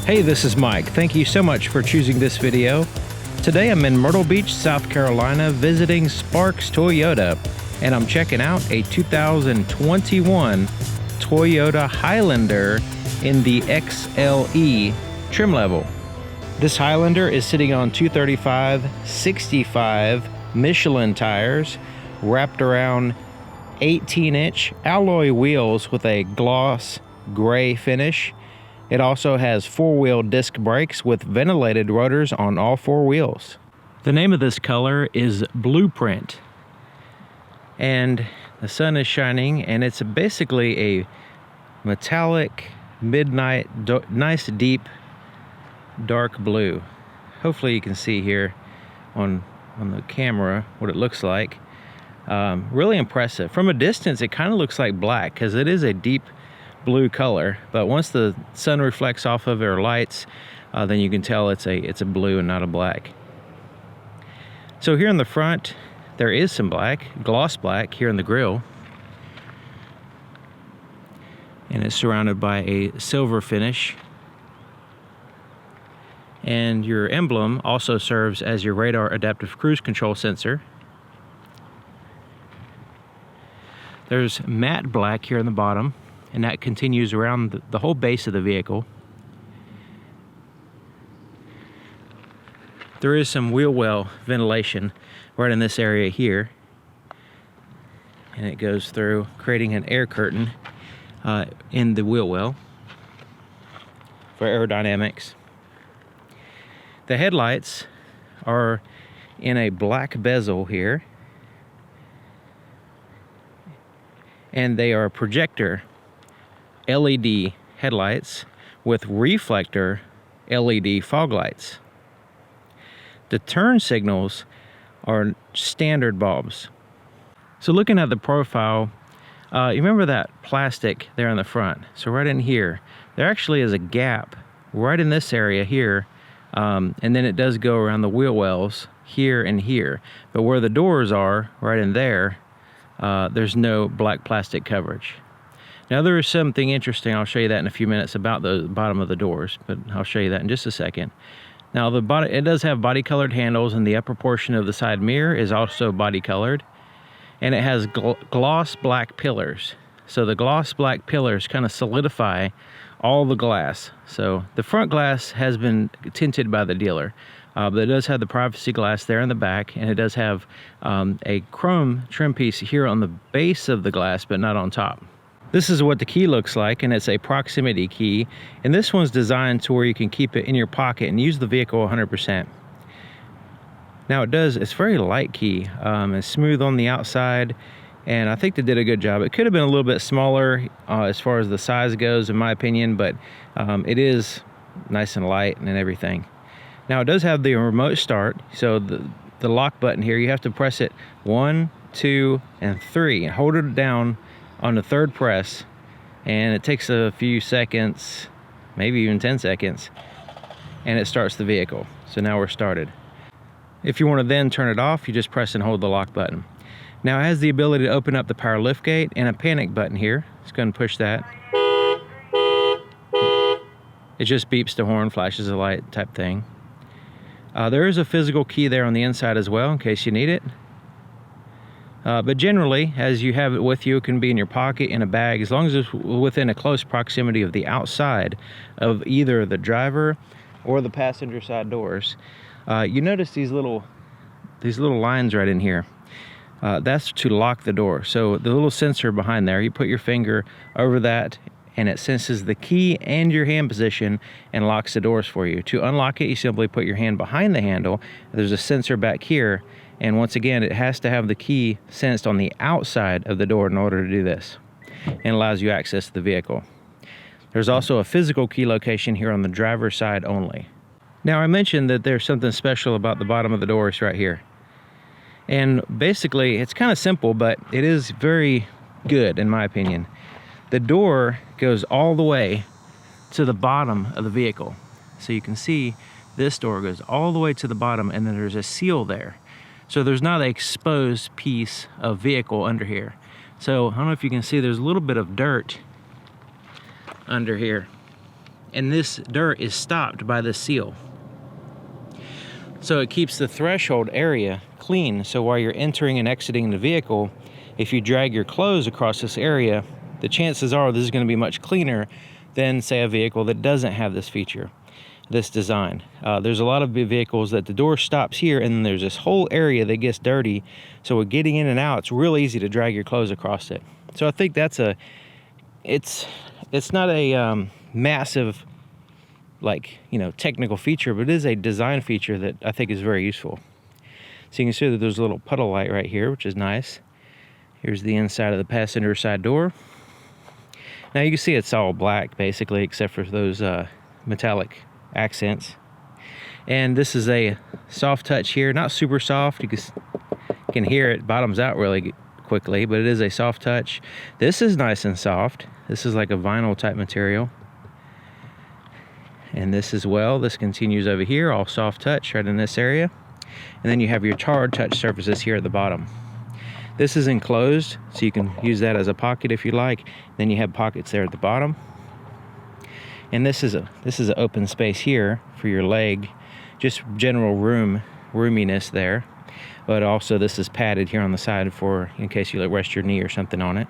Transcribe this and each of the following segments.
Hey, this is Mike. Thank you so much for choosing this video. Today I'm in Myrtle Beach, South Carolina, visiting Sparks Toyota, and I'm checking out a 2021 Toyota Highlander in the XLE trim level. This Highlander is sitting on 235/65 Michelin tires, wrapped around 18-inch alloy wheels with a gloss gray finish. It also has four-wheel disc brakes with ventilated rotors on all four wheels. The name of this color is Blueprint. And the sun is shining, and it's basically a metallic, midnight, nice deep, dark blue. Hopefully you can see here on the camera what it looks like. Really impressive. From a distance, it kind of looks like black because it is a deep blue color, but once the sun reflects off of it or lights, then you can tell it's a blue and not a black. So here in the front there is some black, gloss black here in the grille, and it's surrounded by a silver finish, and your emblem also serves as your radar adaptive cruise control sensor. There's matte black here in the bottom, and that continues around the whole base of the vehicle. There is some wheel well ventilation right in this area here, and it goes through, creating an air curtain in the wheel well for aerodynamics. The headlights are in a black bezel here, and they are projector LED headlights with reflector LED fog lights. The turn signals are standard bulbs. So looking at the profile, you remember that plastic there in the front? So right in here, there actually is a gap right in this area here, and then it does go around the wheel wells here and here. But where the doors are, right in there, there's no black plastic coverage. Now there is something interesting, I'll show you that in a few minutes, about the bottom of the doors, but I'll show you that in just a second. Now it does have body colored handles, and the upper portion of the side mirror is also body colored, and it has gloss black pillars. So the gloss black pillars kind of solidify all the glass. So the front glass has been tinted by the dealer, but it does have the privacy glass there in the back, and it does have a chrome trim piece here on the base of the glass, but not on top. This is what the key looks like, and it's a proximity key, and this one's designed to where you can keep it in your pocket and use the vehicle 100%. Now it's very light key. It's smooth on the outside, and I think they did a good job. It could have been a little bit smaller as far as the size goes, in my opinion, but it is nice and light and everything. Now it does have the remote start, so the lock button here, you have to press it 1, 2, and 3, and hold it down on the third press, and it takes a few seconds, maybe even 10 seconds, and it starts the vehicle. So now we're started. If you want to then turn it off, you just press and hold the lock button. Now it has the ability to open up the power lift gate and a panic button here. Let's go and push that. It just beeps the horn, flashes a light type thing. There is a physical key there on the inside as well in case you need it. But generally, as you have it with you, it can be in your pocket, in a bag, as long as it's within a close proximity of the outside of either the driver or the passenger side doors. You notice these little lines right in here. That's to lock the door. So the little sensor behind there, you put your finger over that, and it senses the key and your hand position and locks the doors for you. To unlock it, you simply put your hand behind the handle. There's a sensor back here, and once again, it has to have the key sensed on the outside of the door in order to do this, and allows you access to the vehicle. There's also a physical key location here on the driver's side only. Now I mentioned that there's something special about the bottom of the doors right here. And basically, it's kind of simple, but it is very good in my opinion. The door goes all the way to the bottom of the vehicle. So you can see this door goes all the way to the bottom, and then there's a seal there. So there's not an exposed piece of vehicle under here. So I don't know if you can see, there's a little bit of dirt under here. and this dirt is stopped by the seal. So it keeps the threshold area clean. So while you're entering and exiting the vehicle, if you drag your clothes across this area, the chances are this is going to be much cleaner than, say, a vehicle that doesn't have this feature, this design. There's a lot of vehicles that the door stops here and then there's this whole area that gets dirty. So with getting in and out, it's real easy to drag your clothes across it. So I think that's it's not a massive, like, you know, technical feature, but it is a design feature that I think is very useful. So you can see that there's a little puddle light right here, which is nice. Here's the inside of the passenger side door. Now you can see it's all black basically, except for those metallic accents. And this is a soft touch here, not super soft. You can hear it bottoms out really quickly, but it is a soft touch. This is nice and soft. This is like a vinyl type material. And this as well, this continues over here, all soft touch right in this area. And then you have your hard touch surfaces here at the bottom. This is enclosed, so you can use that as a pocket if you like. Then you have pockets there at the bottom. And this is an open space here for your leg, just general roominess there. But also this is padded here on the side for in case you rest your knee or something on it.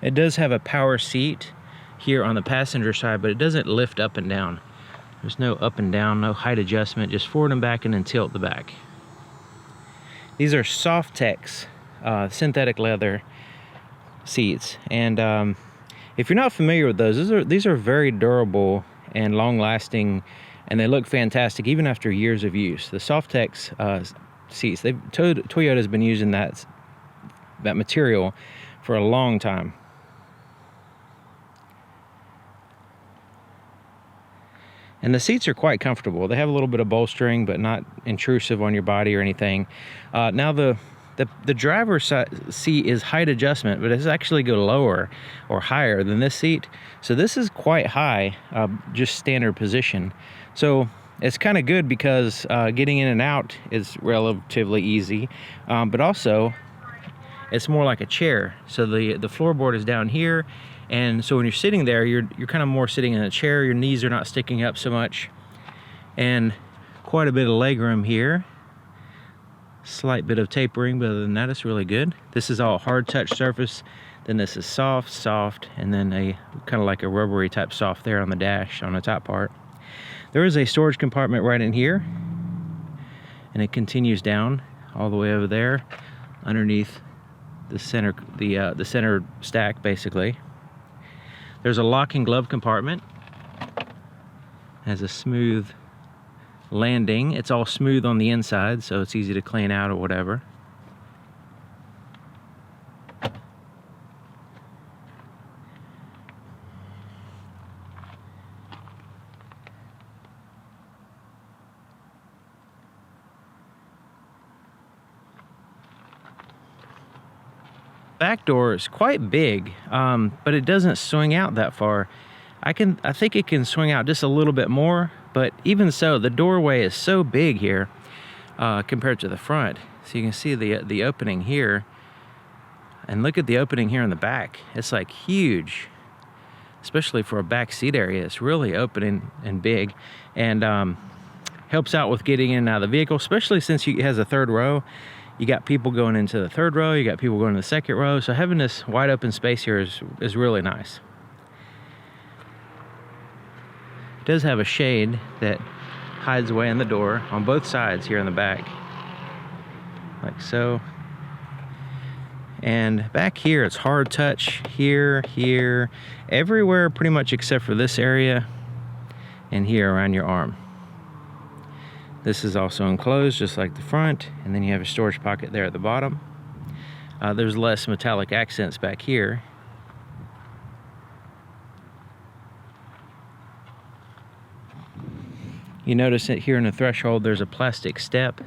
It does have a power seat here on the passenger side, but it doesn't lift up and down. There's no up and down, no height adjustment, just forward and back and then tilt the back. These are Softex synthetic leather seats, and if you're not familiar with those, these are very durable and long-lasting, and they look fantastic even after years of use. The Softex seats, Toyota has been using that material for a long time. And the seats are quite comfortable. They have a little bit of bolstering, but not intrusive on your body or anything. Now the driver's seat is height adjustment, but it's actually go lower or higher than this seat. So this is quite high, just standard position. So it's kind of good because getting in and out is relatively easy, but also it's more like a chair. So the floorboard is down here. And so when you're sitting there, you're kind of more sitting in a chair. Your knees are not sticking up so much. And quite a bit of leg room here. Slight bit of tapering, but other than that, it's really good. This is all hard touch surface. Then this is soft, and then a kind of like a rubbery type soft there on the dash on the top part. There is a storage compartment right in here. And it continues down all the way over there underneath the center, the center stack basically. There's a lock and glove compartment. Has a smooth landing. It's all smooth on the inside, so it's easy to clean out or whatever. Back door is quite big, but it doesn't swing out that far. I think it can swing out just a little bit more, but even so, the doorway is so big here compared to the front. So you can see the opening here, and look at the opening here in the back. It's like huge, especially for a back seat area. It's really open and big, and helps out with getting in and out of the vehicle, especially since it has a third row. You got people going into the third row, you got people going to the second row, so having this wide open space here is really nice. It does have a shade that hides away in the door on both sides here in the back, like so. And back here, it's hard touch here, everywhere pretty much except for this area and here around your arm. This is also enclosed just like the front, and then you have a storage pocket there at the bottom. There's less metallic accents back here. You notice that here in the threshold there's a plastic step,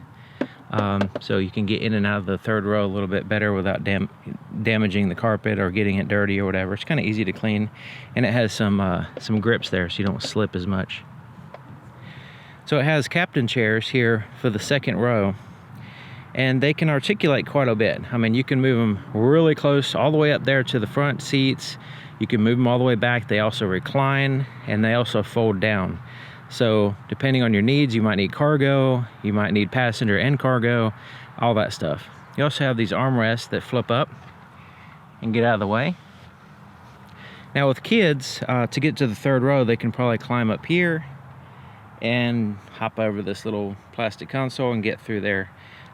so you can get in and out of the third row a little bit better without damaging the carpet or getting it dirty or whatever. It's kind of easy to clean, and it has some grips there so you don't slip as much. So it has captain chairs here for the second row, and they can articulate quite a bit. I mean, you can move them really close all the way up there to the front seats. You can move them all the way back. They also recline, and they also fold down. So depending on your needs, you might need cargo, you might need passenger and cargo, all that stuff. You also have these armrests that flip up and get out of the way. Now with kids, to get to the third row, they can probably climb up here and hop over this little plastic console and get through there.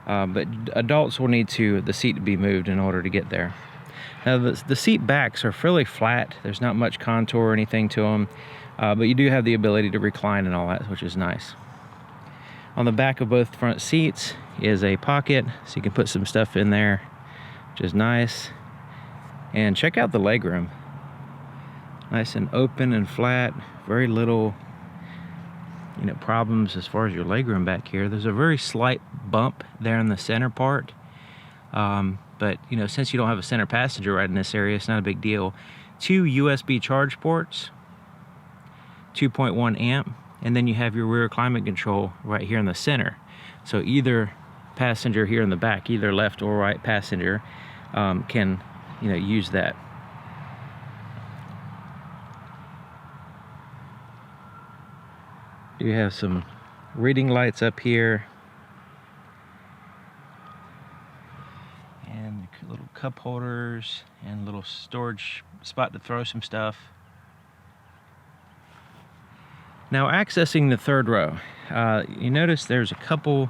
But adults will need the seat to be moved in order to get there. Now the seat backs are fairly flat. There's not much contour or anything to them, but you do have the ability to recline and all that, which is nice. On the back of both front seats is a pocket, so you can put some stuff in there, which is nice. And check out the legroom. Nice and open and flat, very little problems as far as your legroom back here. There's a very slight bump there in the center part, but since you don't have a center passenger right in this area, it's not a big deal. 2 USB charge ports, 2.1 amp, and then you have your rear climate control right here in the center. So either passenger here in the back, either left or right passenger, can use that. You have some reading lights up here, and little cup holders and little storage spot to throw some stuff. Now accessing the third row, you notice there's a couple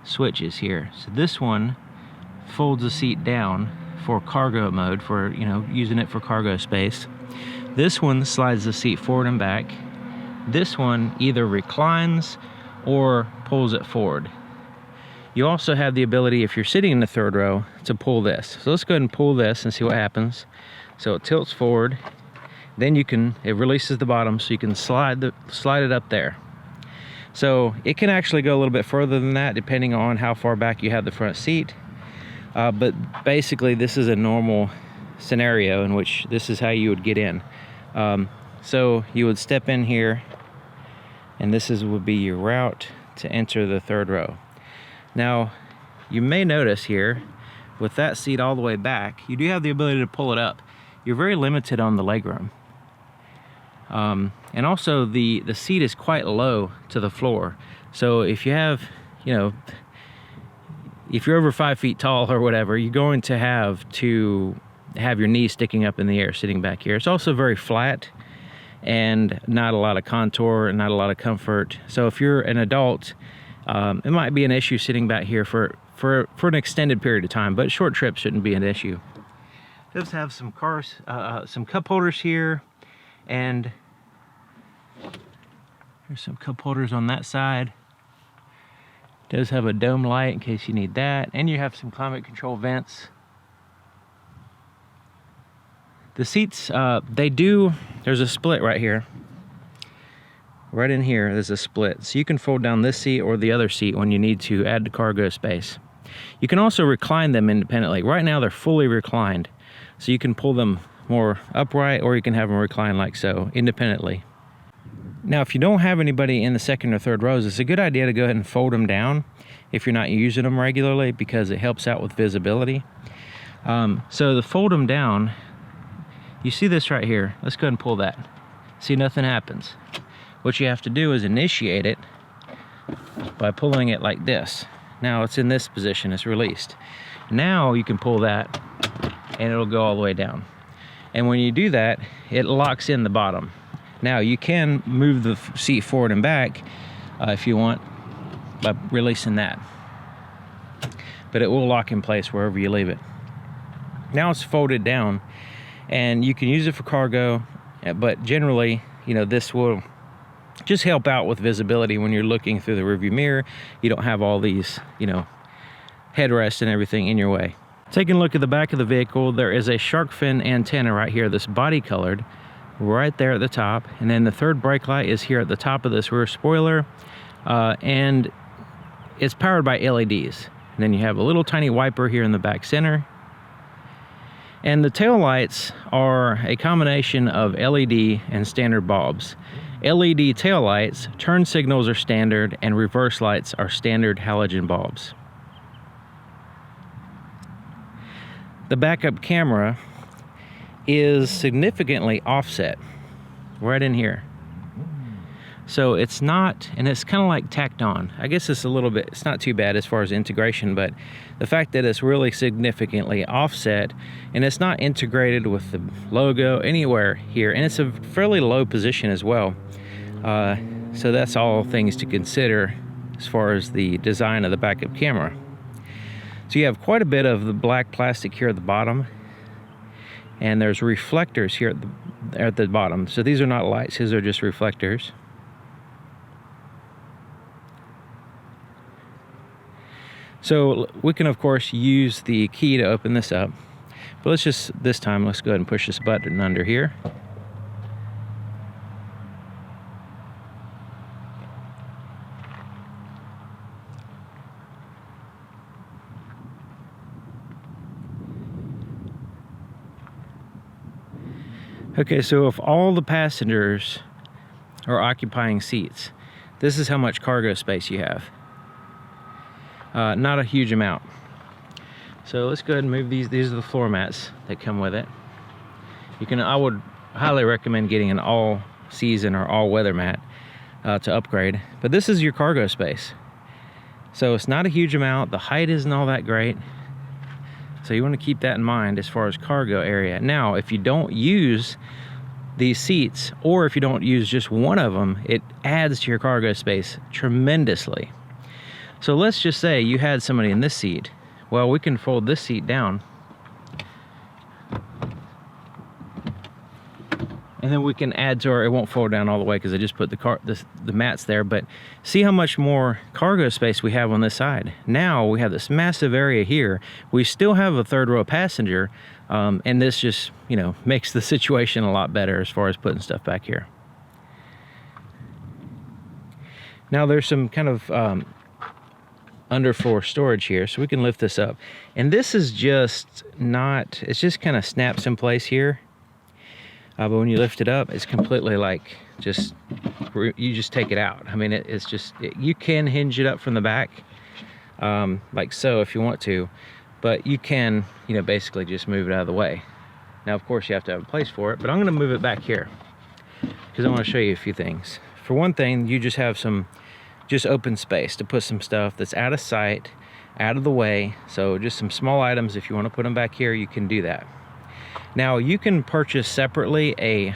switches here. So this one folds the seat down for cargo mode, for using it for cargo space. This one slides the seat forward and back. This one either reclines or pulls it forward. You also have the ability, if you're sitting in the third row, to pull this. So let's go ahead and pull this and see what happens. So it tilts forward, then it releases the bottom, so you can slide it up there. So it can actually go a little bit further than that depending on how far back you have the front seat. But basically this is a normal scenario in which this is how you would get in. So you would step in here, and this would be your route to enter the third row. Now, you may notice here, with that seat all the way back, you do have the ability to pull it up. You're very limited on the legroom. And also the seat is quite low to the floor. So if you have, if you're over 5 feet tall or whatever, you're going to have your knees sticking up in the air sitting back here. It's also very flat and not a lot of contour and not a lot of comfort. So if you're an adult, it might be an issue sitting back here for an extended period of time, but short trips shouldn't be an issue. It does have some cup holders here, and there's some cup holders on that side. It does have a dome light in case you need that, and you have some climate control vents. The seats, there's a split right here. Right in here, there's a split. So you can fold down this seat or the other seat when you need to add to cargo space. You can also recline them independently. Right now they're fully reclined. So you can pull them more upright, or you can have them recline like so, independently. Now, if you don't have anybody in the second or third rows, it's a good idea to go ahead and fold them down if you're not using them regularly, because it helps out with visibility. So to fold them down, you see this right here. Let's go ahead and pull that. See, nothing happens. What you have to do is initiate it by pulling it like this. Now it's in this position, it's released. Now you can pull that and it'll go all the way down. And when you do that, it locks in the bottom. Now you can move the seat forward and back if you want by releasing that. But it will lock in place wherever you leave it. Now it's folded down, and you can use it for cargo, but generally, this will just help out with visibility when you're looking through the rearview mirror. You don't have all these, headrests and everything in your way. Taking a look at the back of the vehicle, there is a shark fin antenna right here that's body colored, right there at the top. And then the third brake light is here at the top of this rear spoiler, and it's powered by LEDs. And then you have a little tiny wiper here in the back center. And the tail lights are a combination of LED and standard bulbs. LED tail lights, turn signals are standard, and reverse lights are standard halogen bulbs. the backup camera is significantly offset right in here. So it's not, and it's kind of like tacked on. I guess it's a little bit, it's not too bad as far as integration, but the fact that it's really significantly offset and it's not integrated with the logo anywhere here, and it's a fairly low position as well. So that's all things to consider as far as the design of the backup camera. So you have quite a bit of the black plastic here at the bottom, and there's reflectors here at the bottom. So these are not lights, these are just reflectors. So we can of course use the key to open this up, but this time let's go ahead and push this button under here. Okay, so if all the passengers are occupying seats, this is how much cargo space you have. Not a huge amount. So let's go ahead and move these. These are the floor mats that come with it. I would highly recommend getting an all season or all weather mat to upgrade. But this is your cargo space. So it's not a huge amount. The height isn't all that great. So you want to keep that in mind as far as cargo area. Now, if you don't use these seats, or if you don't use just one of them, it adds to your cargo space tremendously. So let's just say you had somebody in this seat. Well, we can fold this seat down, and then we can add to our, it won't fold down all the way because I just put the mats there, but see how much more cargo space we have on this side. Now we have this massive area here. We still have a third row passenger, and this just, you know, makes the situation a lot better as far as putting stuff back here. Now there's some kind of underfloor storage here, so we can lift this up. And this is just not, it's just kind of snaps in place here. But when you lift it up, it's completely like you just take it out. I mean, it's just, you can hinge it up from the back, like so if you want to, but you can, you know, basically just move it out of the way. Now, of course, you have to have a place for it, but I'm going to move it back here because I want to show you a few things. For one thing, you just have some open space to put some stuff that's out of sight, out of the way. So just some small items, if you want to put them back here, you can do that. Now you can purchase separately a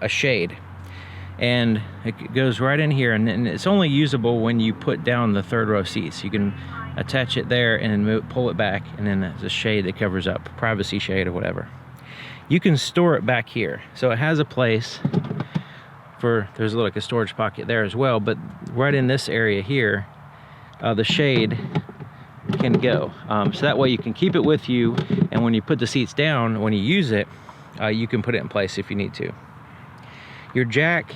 shade, and it goes right in here, and it's only usable when you put down the third row seats. You can attach it there and then pull it back, and then there's a shade that covers up, privacy shade or whatever. You can store it back here, so it has a place for, there's like a storage pocket there as well, but right in this area here, the shade can go. So that way you can keep it with you, and when you put the seats down, when you use it, you can put it in place if you need to. Your jack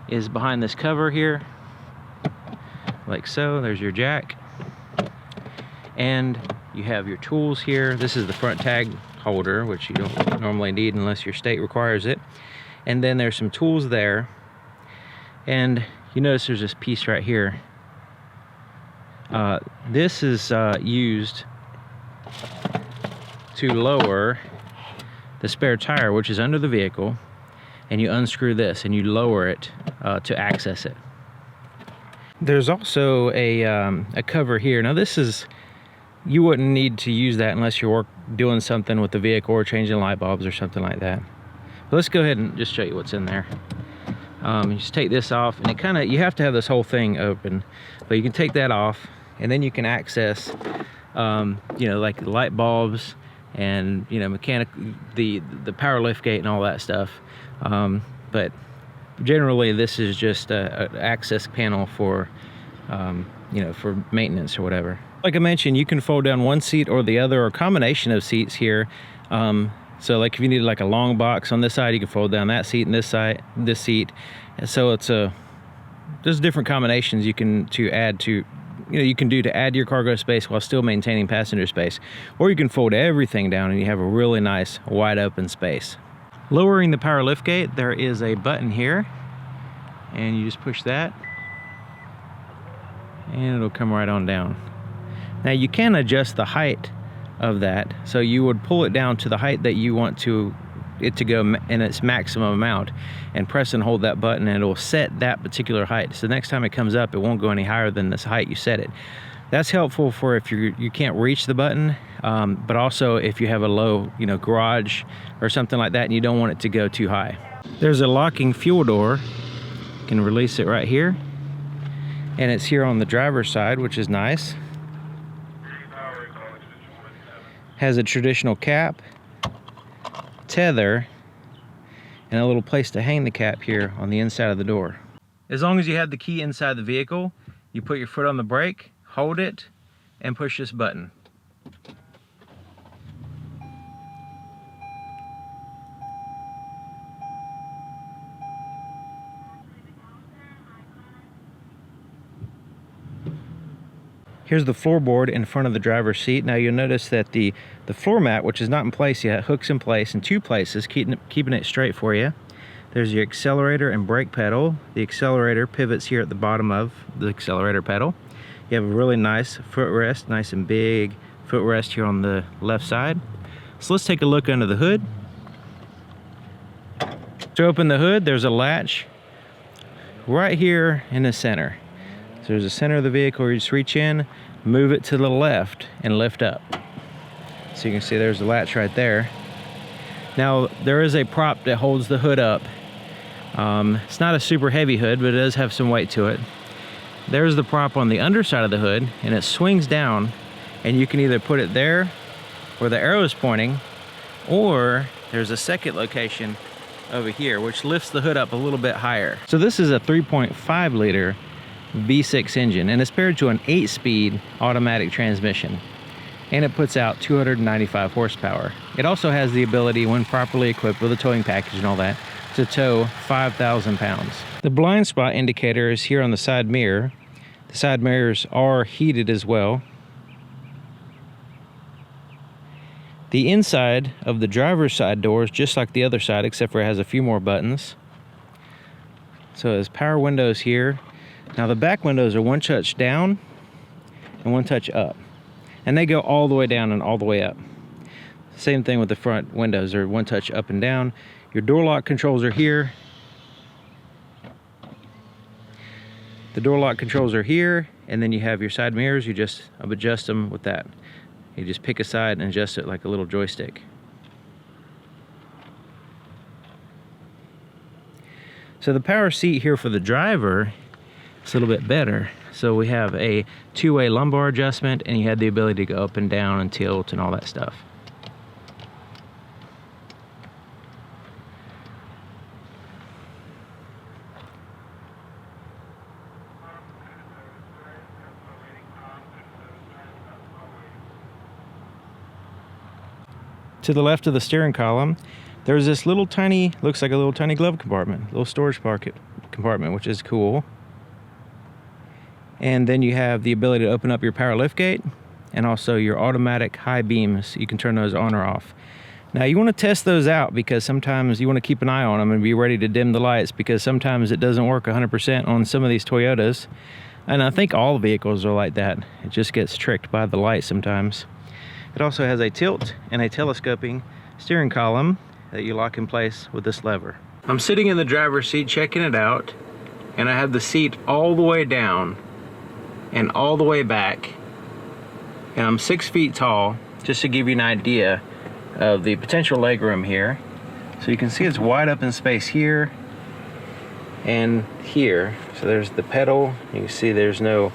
is behind this cover here, like so. There's your jack. And you have your tools here. This is the front tag holder, which you don't normally need unless your state requires it. And then there's some tools there. And you notice there's this piece right here. This is used to lower the spare tire, which is under the vehicle, and you unscrew this and you lower it to access it. There's also a cover here. Now this is, you wouldn't need to use that unless you're doing something with the vehicle or changing light bulbs or something like that. But let's go ahead and just show you what's in there. You just take this off, and it kind of, you have to have this whole thing open, but you can take that off, and then you can access, you know, like the light bulbs and, you know, the power lift gate and all that stuff. But generally, this is just an access panel for, you know, for maintenance or whatever. Like I mentioned, you can fold down one seat or the other, or a combination of seats here. So like if you need like a long box on this side, you can fold down that seat and this seat. And so it's there's different combinations you can you can do to add your cargo space while still maintaining passenger space. Or you can fold everything down and you have a really nice wide open space. Lowering the power lift gate, there is a button here, and you just push that and it'll come right on down. Now you can adjust the height of that. So you would pull it down to the height that you want it to go in its maximum amount, and press and hold that button, and it will set that particular height. So the next time it comes up, it won't go any higher than this height you set it. That's helpful for if you can't reach the button, but also if you have a low, garage or something like that, and you don't want it to go too high. There's a locking fuel door. You can release it right here, and it's here on the driver's side, which is nice. Has a traditional cap, tether, and a little place to hang the cap here on the inside of the door. As long as you have the key inside the vehicle, you put your foot on the brake, hold it, and push this button. Here's the floorboard in front of the driver's seat. Now you'll notice that the floor mat, which is not in place yet, hooks in place in two places, keeping it straight for you. There's your accelerator and brake pedal. The accelerator pivots here at the bottom of the accelerator pedal. You have a really nice footrest, nice and big footrest here on the left side. So let's take a look under the hood. To open the hood, there's a latch right here in the center. So there's the center of the vehicle where you just reach in, move it to the left, and lift up. So you can see there's the latch right there. Now there is a prop that holds the hood up. It's not a super heavy hood, but it does have some weight to it. There's the prop on the underside of the hood, and it swings down, and you can either put it there where the arrow is pointing, or there's a second location over here which lifts the hood up a little bit higher. So this is a 3.5 liter V6 engine, and it's paired to an 8-speed automatic transmission, and it puts out 295 horsepower. It also has the ability, when properly equipped with a towing package and all that, to tow 5,000 pounds. The blind spot indicator is here on the side mirror. The side mirrors are heated as well. The inside of the driver's side door is just like the other side, except for it has a few more buttons. So there's power windows here. Now the back windows are one touch down and one touch up, and they go all the way down and all the way up. Same thing with the front windows, are one touch up and down. Your door lock controls are here. The door lock controls are here, and then you have your side mirrors. You just adjust them with that. You just pick a side and adjust it like a little joystick. So the power seat here for the driver, it's a little bit better. So we have a two-way lumbar adjustment, and you have the ability to go up and down and tilt and all that stuff. To the left of the steering column, there's this little tiny, looks like a little tiny glove compartment, little storage compartment, which is cool. And then you have the ability to open up your power liftgate, and also your automatic high beams. You can turn those on or off. Now you want to test those out, because sometimes you want to keep an eye on them and be ready to dim the lights, because sometimes it doesn't work 100% on some of these Toyotas. And I think all vehicles are like that. It just gets tricked by the light sometimes. It also has a tilt and a telescoping steering column that you lock in place with this lever. I'm sitting in the driver's seat checking it out, and I have the seat all the way down and all the way back, and I'm 6 feet tall, just to give you an idea of the potential legroom here. So you can see it's wide open space here and here. So there's the pedal. You can see there's no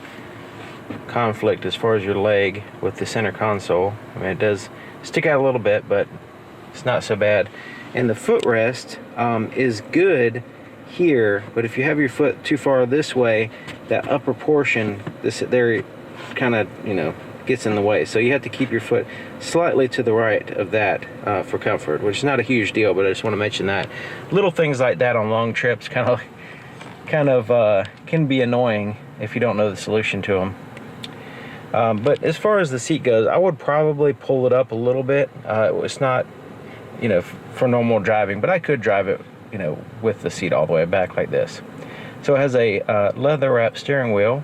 conflict as far as your leg with the center console. I mean, it does stick out a little bit, but it's not so bad. And the footrest is good here, but if you have your foot too far this way, that upper portion, this there, kind of, gets in the way. So you have to keep your foot slightly to the right of that for comfort, which is not a huge deal, but I just want to mention that. Little things like that on long trips kind of can be annoying if you don't know the solution to them. But as far as the seat goes, I would probably pull it up a little bit. It's not, for normal driving, but I could drive it, with the seat all the way back like this. So it has a leather wrap steering wheel,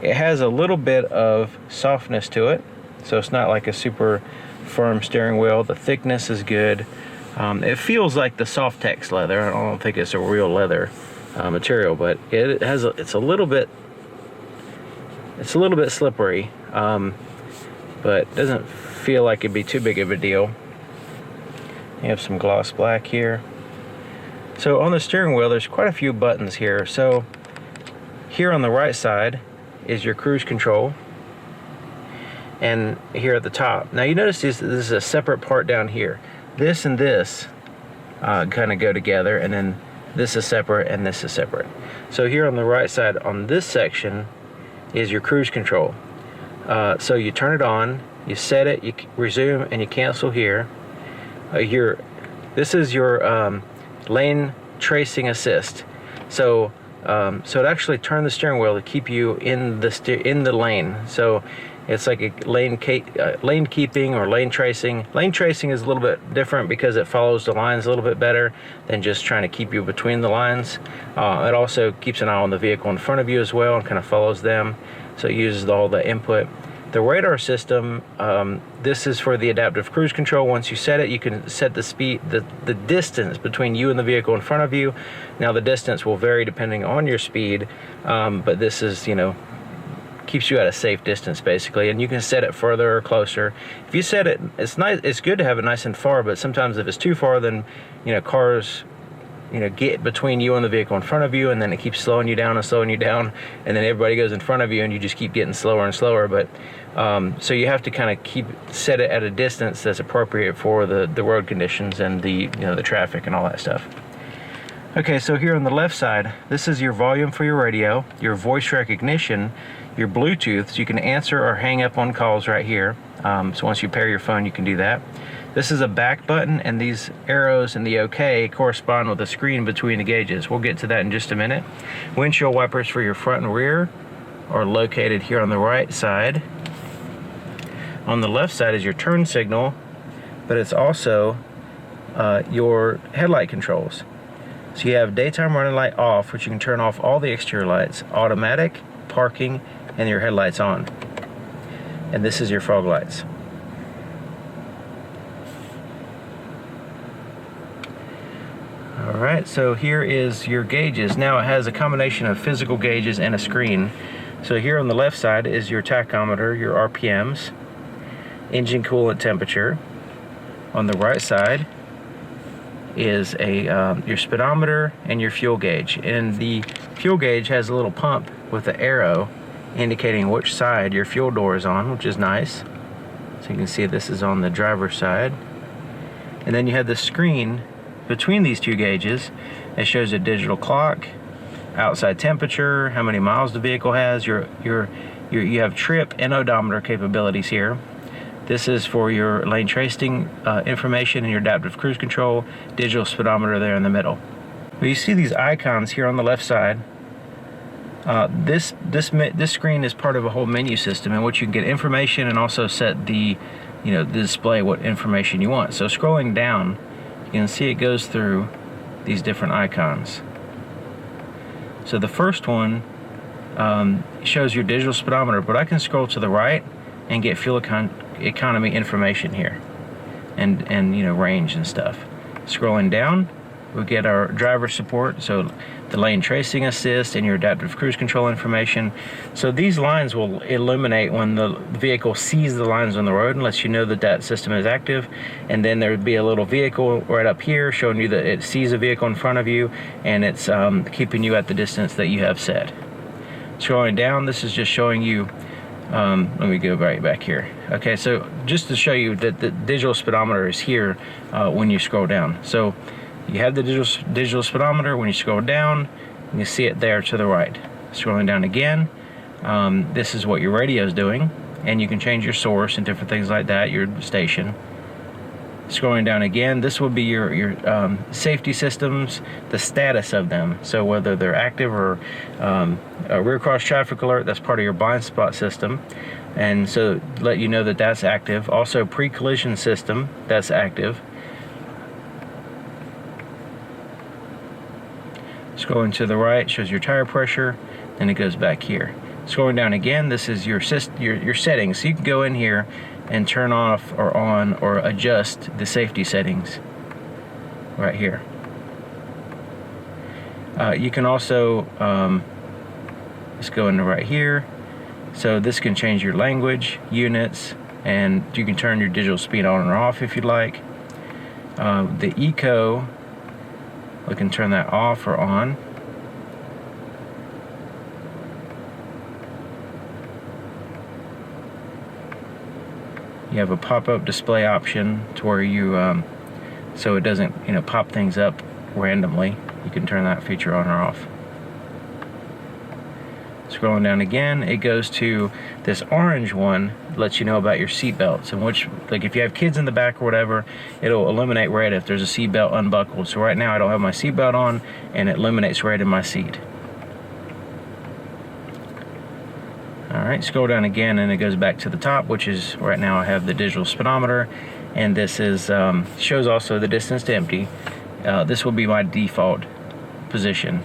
It has a little bit of softness to it, so it's not like a super firm steering wheel. The thickness is good. It feels like the Softex leather. I don't think it's a real leather material, but it's a little bit slippery, but doesn't feel like it'd be too big of a deal. You have some gloss black here. So on the steering wheel, there's quite a few buttons here. So here on the right side is your cruise control, and here at the top. Now you notice this is a separate part down here. This and this kind of go together, and then this is separate and this is separate. So here on the right side on this section is your cruise control. So you turn it on, you set it, you resume, and you cancel here. This is your lane tracing assist. So it actually turns the steering wheel to keep you in the lane. So it's like a lane keeping or lane tracing. Lane tracing is a little bit different because it follows the lines a little bit better than just trying to keep you between the lines. It also keeps an eye on the vehicle in front of you as well and kind of follows them. So it uses all the input. The radar system, this is for the adaptive cruise control. Once you set it, you can set the speed, the distance between you and the vehicle in front of you. Now the distance will vary depending on your speed, but this is, keeps you at a safe distance basically, and you can set it further or closer. If you set it, it's nice, it's good to have it nice and far, but sometimes if it's too far, then cars get between you and the vehicle in front of you, and then it keeps slowing you down, and then everybody goes in front of you and you just keep getting slower and slower. But so you have to kind of set it at a distance that's appropriate for the road conditions and the the traffic and all that stuff. Okay, so here on the left side, this is your volume for your radio, your voice recognition, your Bluetooth, so you can answer or hang up on calls right here. So once you pair your phone, you can do that. This is a back button, and these arrows and the OK correspond with the screen between the gauges. We'll get to that in just a minute. Windshield wipers for your front and rear are located here on the right side. On the left side is your turn signal, but it's also your headlight controls. So you have daytime running light off, which you can turn off all the exterior lights, automatic, parking, and your headlights on. And this is your fog lights. Alright, so here is your gauges. Now it has a combination of physical gauges and a screen. So here on the left side is your tachometer, your RPMs, engine coolant temperature. On the right side is your speedometer and your fuel gauge. And the fuel gauge has a little pump with an arrow indicating which side your fuel door is on, which is nice. So you can see this is on the driver's side. And then you have the screen between these two gauges. It shows a digital clock, outside temperature, how many miles the vehicle has. You have trip and odometer capabilities here. This is for your lane tracing information and your adaptive cruise control, digital speedometer there in the middle. But you see these icons here on the left side. This screen is part of a whole menu system in which you can get information and also set the display what information you want. So scrolling down, you can see it goes through these different icons. So the first one shows your digital speedometer, but I can scroll to the right and get fuel economy information here, and range and stuff. Scrolling down, we get our driver support, so the lane tracing assist and your adaptive cruise control information. So these lines will illuminate when the vehicle sees the lines on the road and lets you know that system is active. And then there would be a little vehicle right up here showing you that it sees a vehicle in front of you, and it's keeping you at the distance that you have set. Scrolling down, this is just showing you, let me go right back here. Okay, so just to show you that the digital speedometer is here when you scroll down. So you have the digital speedometer. When you scroll down, you can see it there to the right. Scrolling down again, this is what your radio is doing, and you can change your source and different things like that, your station. Scrolling down again, this will be your safety systems, the status of them. So whether they're active or a rear cross traffic alert, that's part of your blind spot system. And so let you know that that's active. Also pre-collision system, that's active. Scrolling to the right shows your tire pressure, and it goes back here. Scrolling down again, this is your settings. So you can go in here and turn off or on or adjust the safety settings right here. You can also, let's go into right here. So this can change your language, units, and you can turn your digital speed on or off if you'd like. The eco, we can turn that off or on. You have a pop-up display option to where you, so it doesn't, pop things up randomly. You can turn that feature on or off. Scrolling down again, it goes to this orange one, lets you know about your seat belts, and which, like if you have kids in the back or whatever, it'll illuminate red if there's a seat belt unbuckled. So right now I don't have my seat belt on, and it illuminates red in my seat. Alright, scroll down again and it goes back to the top, which is right now I have the digital speedometer, and this is shows also the distance to empty. This will be my default position.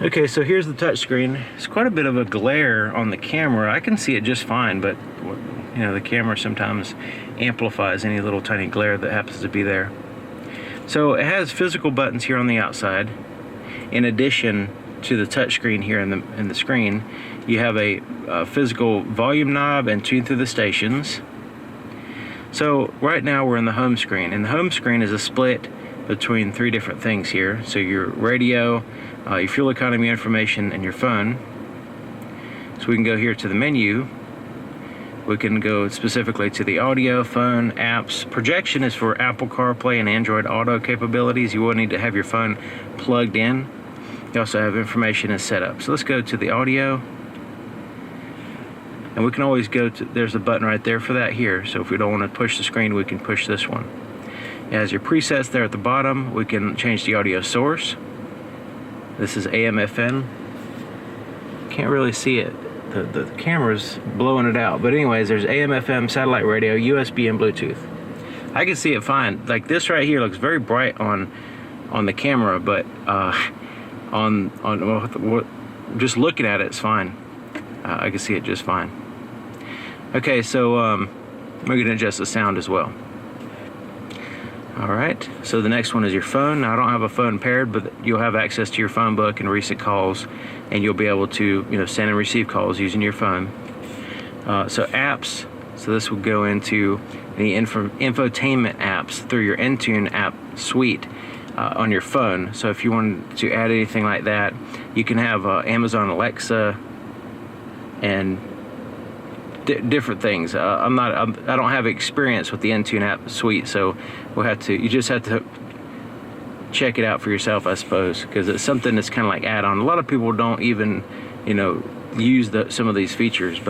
Okay, so here's the touch screen. It's quite a bit of a glare on the camera. I can see it just fine, but the camera sometimes amplifies any little tiny glare that happens to be there. So it has physical buttons here on the outside. In addition to the touch screen here in the screen, you have a physical volume knob and tune through the stations. So right now we're in the home screen, and the home screen is a split between 3 different things here. So your radio, your fuel economy information, and your phone. So we can go here to the menu. We can go specifically to the audio, phone, apps. Projection is for Apple CarPlay and Android Auto capabilities. You will need to have your phone plugged in. You also have information and setup. So let's go to the audio. And we can always go to, there's a button right there for that here. So if we don't want to push the screen, we can push this one. It has your presets there at the bottom. We can change the audio source. This is AM, FM. Can't really see it. The camera's blowing it out. But anyways, there's AM, FM, satellite radio, USB, and Bluetooth. I can see it fine. Like this right here looks very bright on the camera, but just looking at it, it's fine. I can see it just fine. Okay, so we're gonna adjust the sound as well. Alright, so the next one is your phone. Now I don't have a phone paired, but you'll have access to your phone book and recent calls, and you'll be able to send and receive calls using your phone. So apps, so this will go into the infotainment apps through your Intune app suite on your phone. So if you wanted to add anything like that, you can have Amazon Alexa and different things. I don't have experience with the Intune app suite, so you just have to check it out for yourself, I suppose, because it's something that's kind of like add-on. A lot of people don't even use some of these features,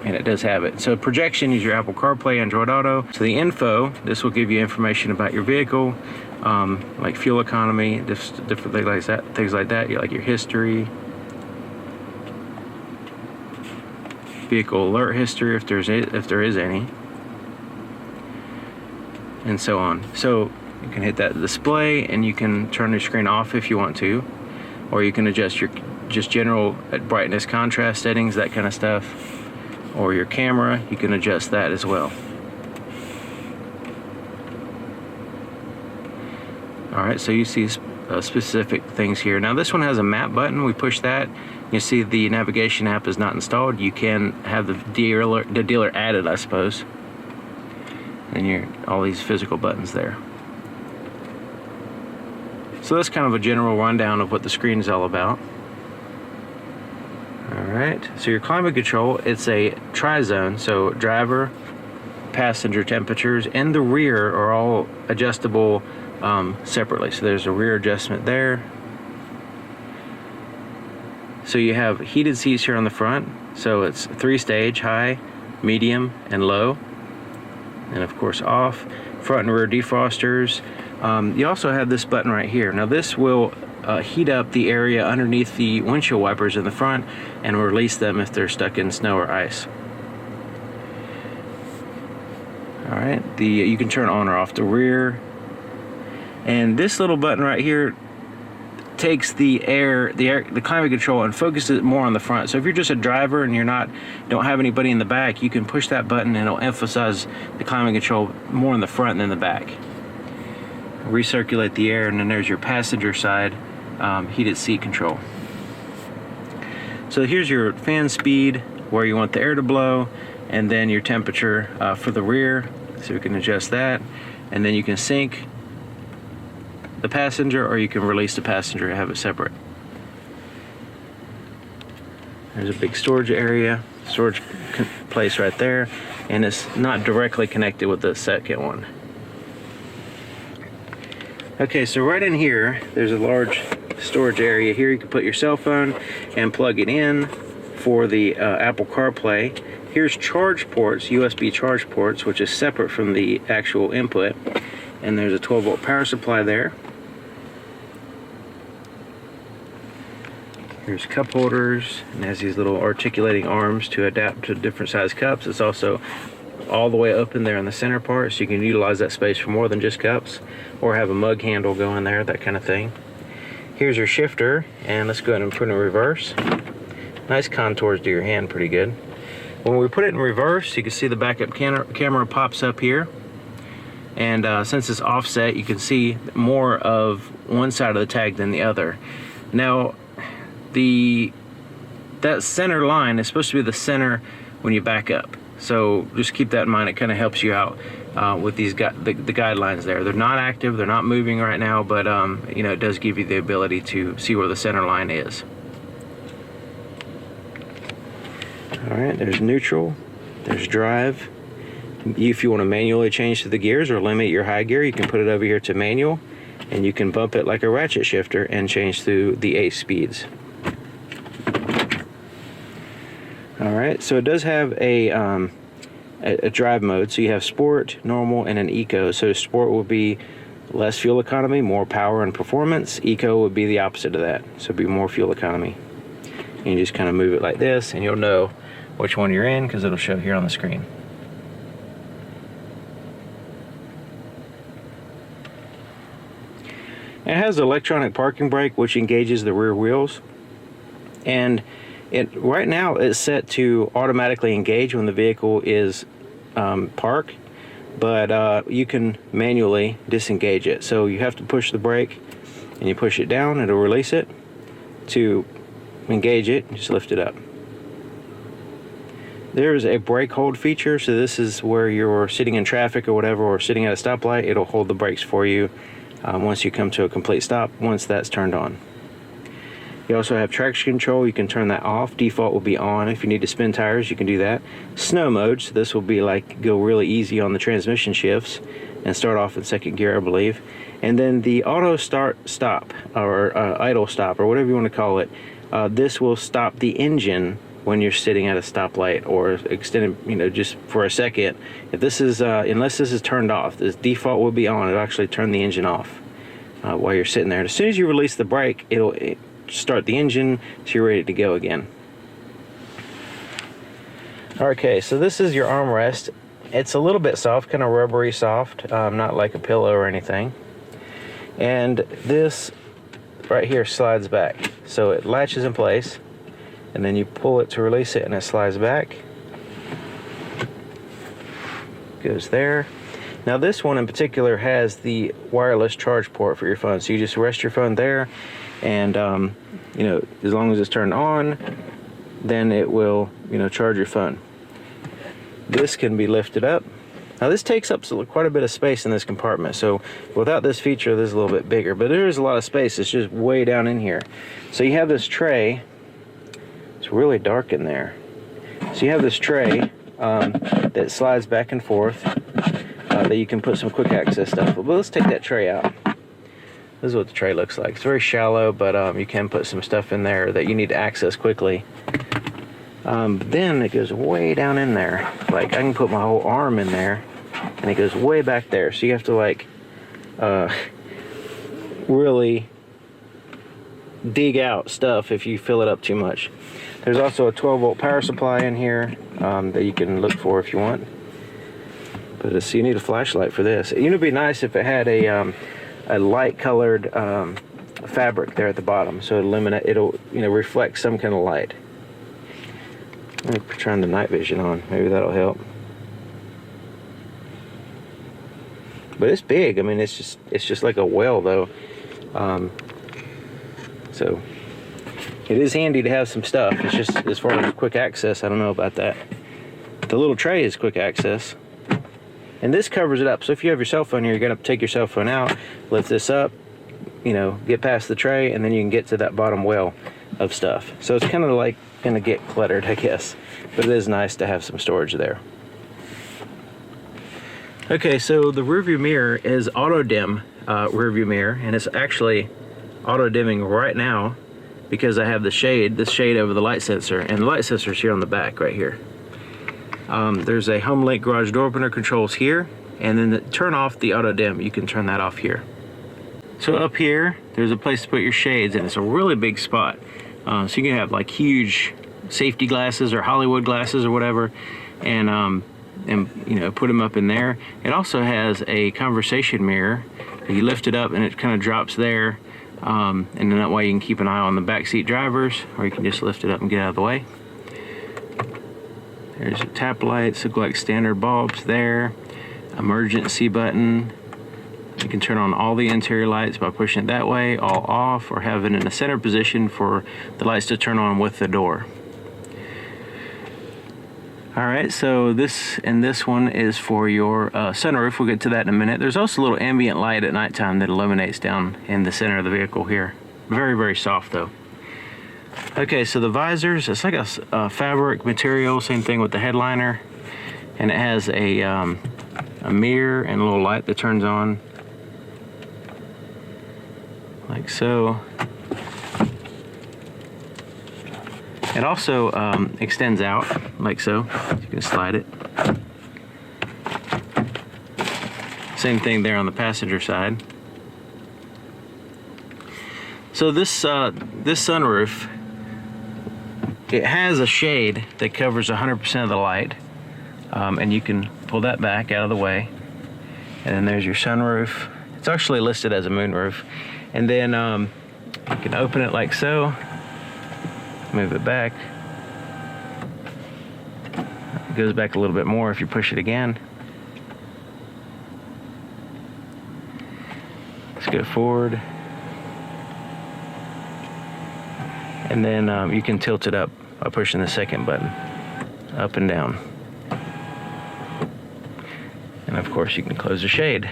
and it does have it. So projection is your Apple CarPlay, Android Auto. So the info, this will give you information about your vehicle, like fuel economy, different things like that, like your history, vehicle alert history if there is any, and so on. So you can hit that display, and you can turn your screen off if you want to, or you can adjust your just general brightness, contrast settings, that kind of stuff, or your camera, you can adjust that as well. Alright, so you see specific things here. Now this one has a map button. We push that. You see the navigation app is not installed. You can have the dealer added, I suppose. And all these physical buttons there. So that's kind of a general rundown of what the screen is all about. Alright, so your climate control, it's a tri-zone, so driver, passenger temperatures, and the rear are all adjustable separately. So there's a rear adjustment there. So you have heated seats here on the front, so it's 3-stage, high, medium, and low, and of course off. Front and rear defrosters. You also have this button right here. Now this will heat up the area underneath the windshield wipers in the front and release them if they're stuck in snow or ice. All right, you can turn on or off the rear. And this little button right here takes the climate control and focuses it more on the front. So if you're just a driver and don't have anybody in the back, you can push that button and it'll emphasize the climate control more in the front than the back. Recirculate the air, and then there's your passenger side heated seat control. So here's your fan speed, where you want the air to blow, and then your temperature for the rear. So we can adjust that, and then you can sync the passenger, or you can release the passenger and have it separate. There's a big storage area, storage place right there, and it's not directly connected with the second one. Okay, so right in here, there's a large storage area here. You can put your cell phone and plug it in for the Apple CarPlay. Here's charge ports, USB charge ports, which is separate from the actual input. And there's a 12-volt power supply there. Here's cup holders, and has these little articulating arms to adapt to different size cups. It's also all the way up in there in the center part, so you can utilize that space for more than just cups, or have a mug handle go in there, that kind of thing. Here's your shifter, and let's go ahead and put it in reverse. Nice contours to your hand, pretty good. When we put it in reverse, you can see the backup camera pops up here. And since it's offset, you can see more of one side of the tag than the other. Now, that center line is supposed to be the center when you back up. So just keep that in mind. It kind of helps you out with the guidelines there. They're not active, they're not moving right now, but you know, it does give you the ability to see where the center line is. All right, there's neutral, there's drive. If you want to manually change to the gears or limit your high gear, you can put it over here to manual, and you can bump it like a ratchet shifter and change through the 8 speeds. All right, so it does have a drive mode. So you have sport, normal, and an eco. So sport will be less fuel economy, more power and performance. Eco would be the opposite of that, so it'd be more fuel economy. And you just kind of move it like this, and you'll know which one you're in because it'll show here on the screen. It has electronic parking brake, which engages the rear wheels, and right now it's set to automatically engage when the vehicle is parked, but you can manually disengage it. So you have to push the brake, and you push it down, it'll release it. To engage it, just lift it up. There's a brake hold feature, so this is where you're sitting in traffic or whatever, or sitting at a stoplight, it'll hold the brakes for you once you come to a complete stop, once that's turned on. You also have traction control. You can turn that off. Default will be on. If you need to spin tires, you can do that. Snow mode, so this will be like go really easy on the transmission shifts and start off in second gear, I believe. And then the auto start stop, or idle stop, or whatever you want to call it. This will stop the engine when you're sitting at a stoplight or extended, you know, just for a second. If this is, unless this is turned off, this default will be on. It'll actually turn the engine off while you're sitting there. And as soon as you release the brake, it'll start the engine, so you're ready to go again. Okay, so this is your armrest. It's a little bit soft, kind of rubbery soft, not like a pillow or anything. And this right here slides back, so it latches in place, and then you pull it to release it, and it slides back. Goes there. Now this one in particular has the wireless charge port for your phone, so you just rest your phone there, and you know, as long as it's turned on, then it will, you know, charge your phone. This can be lifted up. Now this takes up quite a bit of space in this compartment, so without this feature, this is a little bit bigger, but there is a lot of space. It's just way down in here. So you have this tray. It's really dark in there. So you have this tray that slides back and forth that you can put some quick access stuff. But let's take that tray out. This is what the tray looks like. It's very shallow, but you can put some stuff in there that you need to access quickly. Then it goes way down in there. Like, I can put my whole arm in there, and it goes way back there. So you have to, like, really dig out stuff if you fill it up too much. There's also a 12-volt power supply in here that you can look for if you want. But so you need a flashlight for this. It'd be nice if it had a light colored fabric there at the bottom, so it'll reflect some kind of light. I'm trying the night vision on. Maybe that'll help. But it's big. I mean, it's just like a well though. So it is handy to have some stuff. It's just as far as quick access, I don't know about that. The little tray is quick access. And this covers it up. So if you have your cell phone here, you're gonna take your cell phone out, lift this up, get past the tray, and then you can get to that bottom well of stuff. So it's kind of like gonna get cluttered, I guess. But it is nice to have some storage there. Okay, so the rear view mirror is auto dim rear view mirror, and it's actually auto dimming right now because I have this shade over the light sensor, and the light sensor is here on the back right here. There's a home link garage door opener controls here, and then turn off the auto dim, you can turn that off here. So up here, there's a place to put your shades, and it's a really big spot. So you can have like huge safety glasses or Hollywood glasses or whatever, and put them up in there. It also has a conversation mirror. You lift it up and it kind of drops there, and then that way you can keep an eye on the backseat drivers, or you can just lift it up and get out of the way. There's your tap lights, look like standard bulbs there. Emergency button. You can turn on all the interior lights by pushing it that way, all off, or have it in a center position for the lights to turn on with the door. Alright, so this one is for your sunroof. We'll get to that in a minute. There's also a little ambient light at nighttime that illuminates down in the center of the vehicle here. Very, very soft though. Okay, so the visors, it's like a fabric material, same thing with the headliner. And it has a mirror and a little light that turns on. Like so. It also extends out like so. You can slide it. Same thing there on the passenger side. So this sunroof, it has a shade that covers 100% of the light, and you can pull that back out of the way. And then there's your sunroof. It's actually listed as a moonroof. And then you can open it like so. Move it back. It goes back a little bit more if you push it again. Let's go forward. And then you can tilt it up by pushing the second button, up and down. And of course you can close the shade.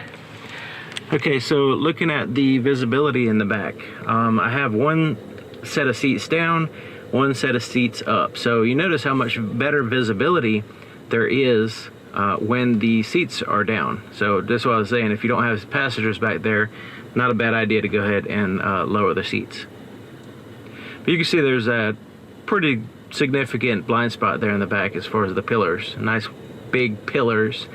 Okay, so looking at the visibility in the back, I have one set of seats down, one set of seats up. So you notice how much better visibility there is when the seats are down. So that's what I was saying, if you don't have passengers back there, not a bad idea to go ahead and lower the seats. But you can see there's a pretty significant blind spot there in the back as far as the pillars. Nice big pillars,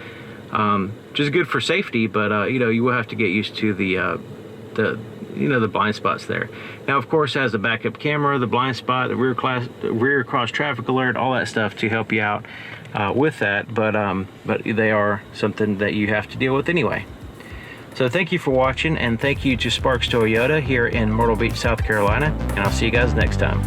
which is good for safety, but you will have to get used to the blind spots there. Now, of course, it has the backup camera, the blind spot, the rear cross traffic alert, all that stuff to help you out with that. But they are something that you have to deal with anyway. So thank you for watching, and thank you to Sparks Toyota here in Myrtle Beach, South Carolina, and I'll see you guys next time.